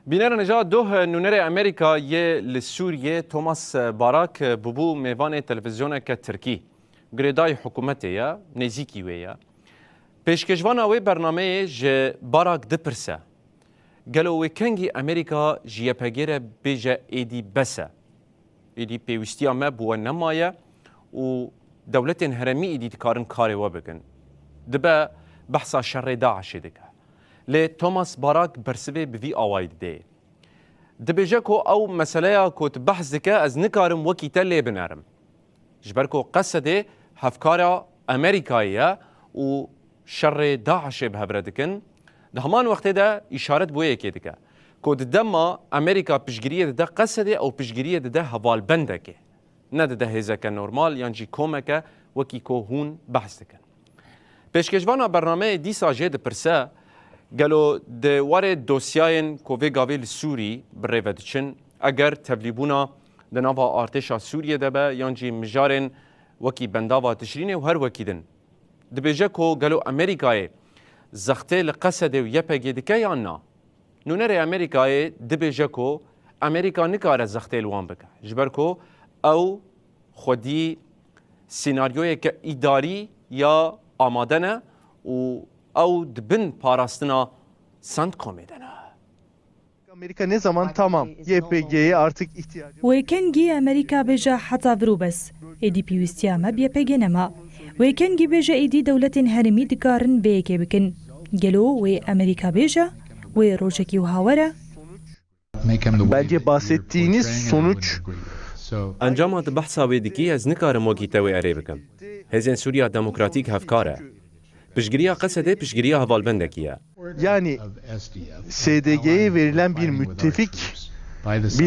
بینر نجات دوه نونر امریکا یه لسوریه توماس باراک ببو میوان تلویزیون که ترکی گریدای حکومتی یا نزیکی ویا پیشکشوان اوی برنامه ج باراک دپرسه گلو ویکنگی امریکا جیه پگیره بیجه ایدی بسه ایدی پیوستی آمه بو نمایه و دولت هرمی ایدی تکارن کاری و بکن دبه بحثا شر داعش دکه لی توماس باراک برسوی بوی آواید ده دبیجه کو او مسئله کو بحث دکه از نکارم وکی تلی بنارم جبر کو قصده هفکارا امریکاییه و شر داعش به بردکن ده همان وقت ده اشارت بویه که دکه کو دما امریکا پشگیریه ده قصده او پشگیریه ده حوال بنده که نه ده هزک نورمال یعنی کومکه وکی کو هون بحث دکن پیشکشوانا برنامه دیسا جه ده پرسه گلو ده وارد دوسیاین کووی گاویل سوری بریودچن اگر تبلیبونا ده نوا ارتشا سوریه ده به یعنی مجارن وکی بنداوا تشرینه و هر وکی دن ده بیجه کو گلو امریکای زخته لقصده و یپگی دکه یا نا نونر امریکای ده بیجه کو امریکا نکاره زخته لوان بکه جبر کو او خودی سیناریوی که اداری یا آماده نه و او dibin parasına sent komedene. Amerika ne zaman tamam YPG'ye artık ihtiyacı var. ويكنجي أمريكا بجا حتى بروبس إدي بيوستياما بيبيجنما ويكنجي بجا إدي دولة هرمي دكارن بيكي بكن جلو وأمريكا بجا وروجكي وهاورا Bence bahsettiğiniz sonuç انجامات بحثا ویدکی از نکارم وکی تاوی اره بکم هزین سوریا دموکراتیک هفکاره پشگیریه قصده پشگیریه حوالبندکیه yani SDG'ye verilen bir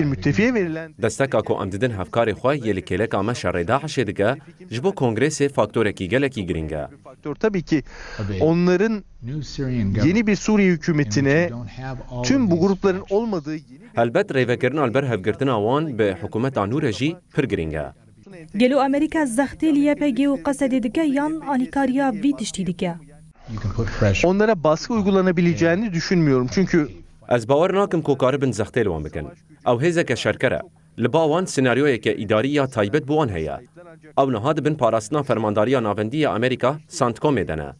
müttefiğe verilen دستکا کو ام ددن هفکار خواه یلی کلک آمه شر داعش دکه جبو کنگرس فاکتورکی گلکی گرینگه faktör tabii ki onların yeni bir Suriye hükümetine tüm bu grupların olmadığı yeni هلبت ریوکرن البر هفگرتن آوان به حکومت آنور جی پر گرینگه جلو أمريكا زختي ليبيجي وقصد دكا يان أنيكاريا في تشتي دكا onlara baskı uygulanabileceğini düşünmüyorum. Çünkü از باور ناکم کو کاربن زختیل وان بکن او هزه که شرکره لباوان سناریوی که اداری یا تایبت بوان هیا او نهاد بن پاراستنا فرمانداری ناوندی امریکا سانتکو میدنه